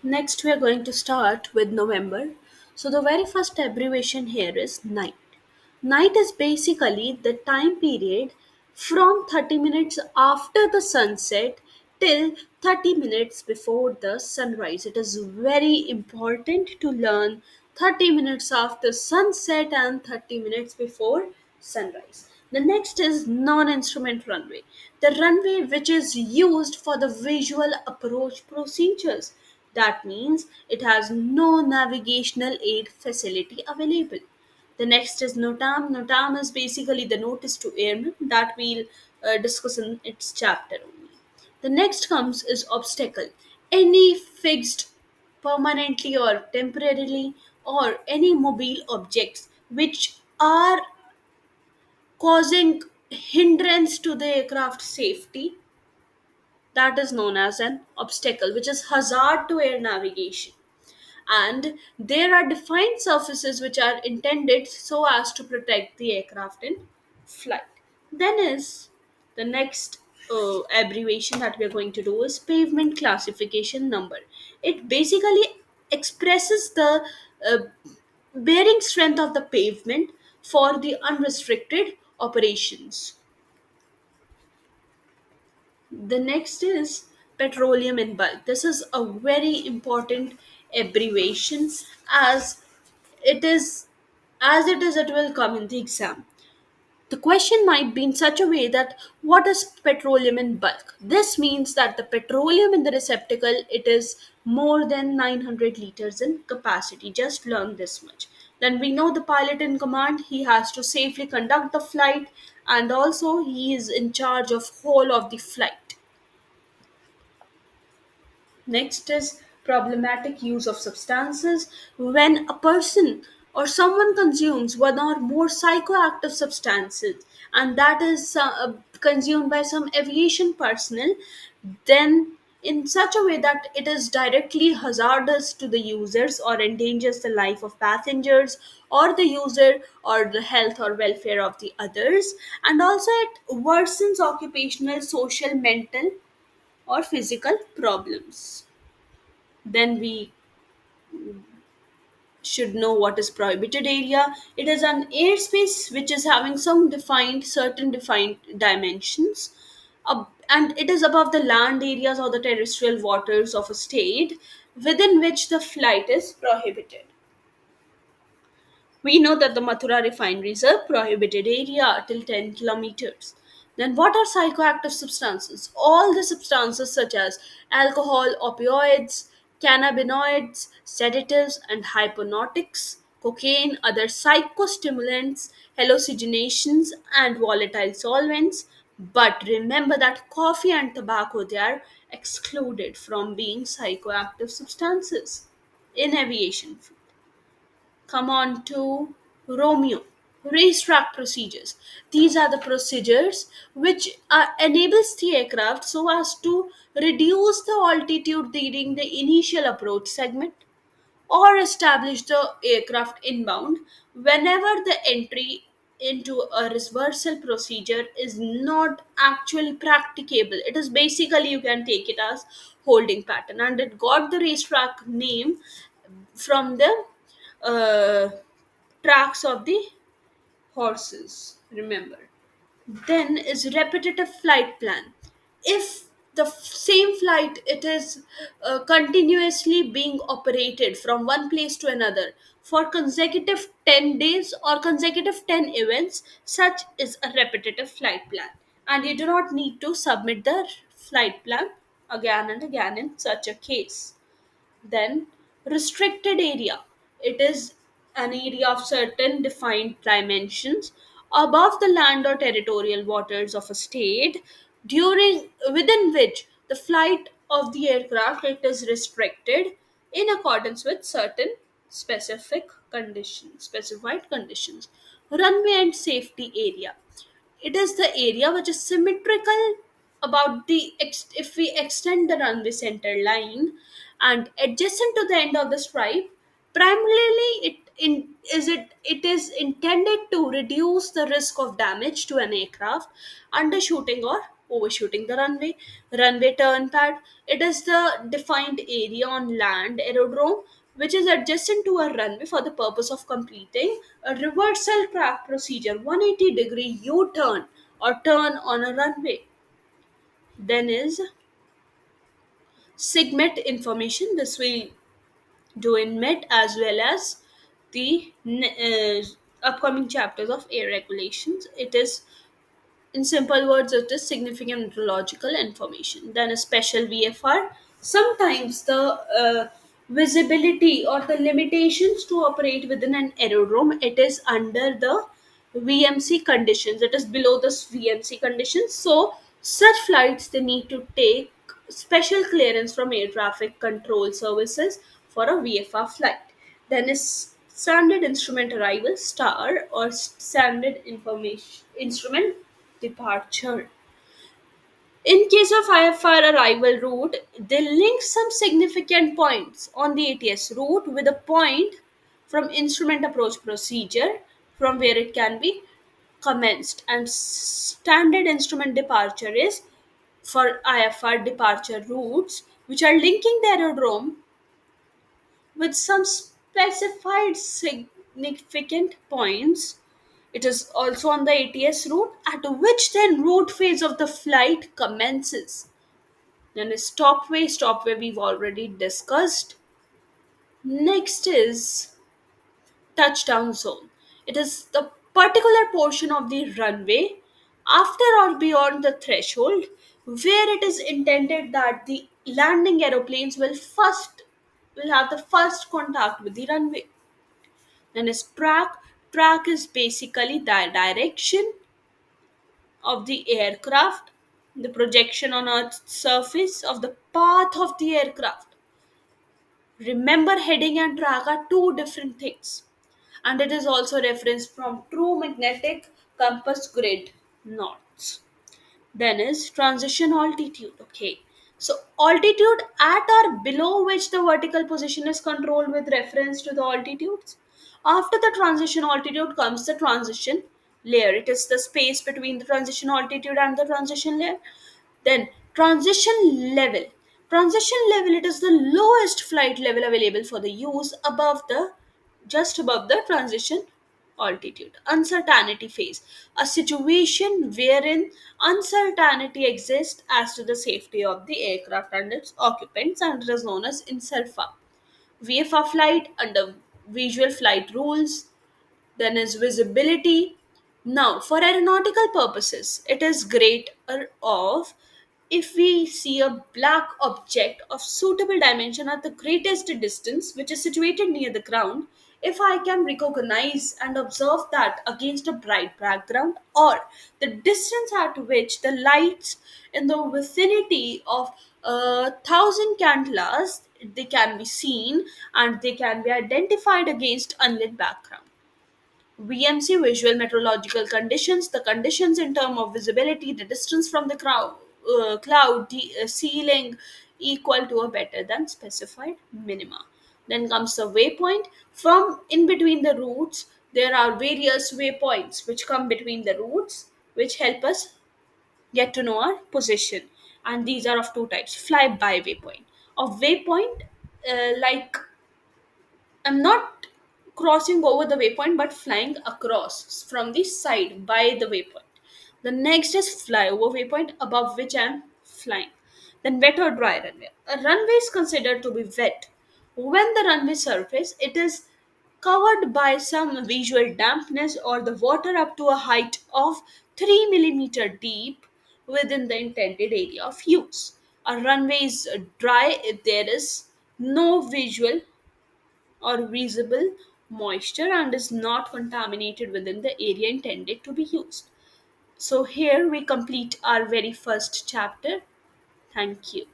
Next, we are going to start with November. So, the very first abbreviation here is night. Night is basically the time period from 30 minutes after the sunset till 30 minutes before the sunrise. It is very important to learn 30 minutes after sunset and 30 minutes before sunrise. The next is non instrument runway, the runway which is used for the visual approach procedures. That means it has no navigational aid facility available. The next is NOTAM. NOTAM is basically the notice to airmen that we'll discuss in its chapter only. The next comes is obstacle. Any fixed permanently or temporarily or any mobile objects which are causing hindrance to the aircraft safety, that is known as an obstacle, which is hazard to air navigation. And there are defined surfaces which are intended so as to protect the aircraft in flight. Then is the next abbreviation that we are going to do is pavement classification number. It basically expresses the uh, bearing strength of the pavement for the unrestricted operations. The next is petroleum in bulk. This is a very important abbreviation as it is it will come in the exam. The question might be in such a way that what is petroleum in bulk? This means that the petroleum in the receptacle it is more than 900 liters in capacity. Just learn this much. Then we know the pilot in command, he has to safely conduct the flight and also he is in charge of whole of the flight. Next is problematic use of substances. When a person or someone consumes one or more psychoactive substances, and that is consumed by some aviation personnel, then in such a way that it is directly hazardous to the users or endangers the life of passengers or the user or the health or welfare of the others, and also it worsens occupational, social, mental, or physical problems. Then we should know what is prohibited area. It is an airspace which is having some defined certain defined dimensions, and it is above the land areas or the terrestrial waters of a state within which the flight is prohibited. We know that the Mathura refinery is a prohibited area till 10 kilometers. Then, what are psychoactive substances? All the substances such as alcohol, opioids, cannabinoids, sedatives, and hypnotics, cocaine, other psychostimulants, hallucinations, and volatile solvents. But remember that coffee and tobacco they are excluded from being psychoactive substances in aviation. Come on to Romeo. Racetrack procedures. These are the procedures which enables the aircraft so as to reduce the altitude during the initial approach segment or establish the aircraft inbound whenever the entry into a reversal procedure is not actually practicable. It is basically you can take it as holding pattern, and it got the racetrack name from the uh, tracks of the horses. Remember. Then is repetitive flight plan. If the same flight it is continuously being operated from one place to another for consecutive 10 days or consecutive 10 events, such is a repetitive flight plan, and you do not need to submit the flight plan again and again in such a case. Then, restricted area. It is an area of certain defined dimensions above the land or territorial waters of a state during within which the flight of the aircraft it is restricted in accordance with certain specified conditions. Runway and safety area. It is the area which is symmetrical about if we extend the runway center line and adjacent to the end of the stripe. Primarily it is intended to reduce the risk of damage to an aircraft undershooting or overshooting the runway. Runway turn pad, it is the defined area on land aerodrome which is adjacent to a runway for the purpose of completing a reversal track procedure, 180-degree U-turn or turn on a runway. Then is SIGMET information. This we do in MET as well as the upcoming chapters of air regulations. It is, in simple words, it is significant meteorological information. Then a special VFR. Sometimes the visibility or the limitations to operate within an aerodrome, it is under the VMC conditions. It is below the VMC conditions. So such flights they need to take special clearance from air traffic control services for a VFR flight. Then is standard instrument arrival star or standard information instrument departure. In case of IFR arrival route, they link some significant points on the ATS route with a point from instrument approach procedure from where it can be commenced. And standard instrument departure is for IFR departure routes which are linking the aerodrome with some specified significant points. It is also on the ATS route at which then route phase of the flight commences. Then is stopway. Stopway we've already discussed. Next is touchdown zone. It is the particular portion of the runway after or beyond the threshold where it is intended that the landing aeroplanes will have the first contact with the runway. Then is track. Track is basically the direction of the aircraft, the projection on Earth's surface of the path of the aircraft. Remember, heading and track are two different things, and it is also referenced from true magnetic compass grid knots. Then is transition altitude. Okay, so altitude at or below which the vertical position is controlled with reference to the altitudes. After the transition altitude comes the transition layer. It is the space between the transition altitude and the transition layer. Then transition level. Transition level, it is the lowest flight level available for the use above the just above the transition altitude. Uncertainty phase, a situation wherein uncertainty exists as to the safety of the aircraft and its occupants, and it is known as INSERFA. VFR flight under visual flight rules. Then is visibility. Now, for aeronautical purposes, it is greater of if we see a black object of suitable dimension at the greatest distance, which is situated near the ground, if I can recognize and observe that against a bright background, or the distance at which the lights in the vicinity of 1,000 candelas they can be seen and they can be identified against unlit background. VMC, visual meteorological conditions, the conditions in terms of visibility, the distance from the cloud ceiling equal to or better than specified minima. Then comes the waypoint. From in between the routes, there are various waypoints which come between the routes which help us get to know our position. And these are of two types: fly by waypoint. A waypoint, like I'm not crossing over the waypoint but flying across from the side by the waypoint. The next is flyover waypoint above which I'm flying. Then wet or dry runway. A runway is considered to be wet. When the runway surface, it is covered by some visual dampness or the water up to a height of 3 millimeter deep within the intended area of use. A runway is dry if there is no visual or visible moisture and is not contaminated within the area intended to be used. So, here we complete our very first chapter. Thank you.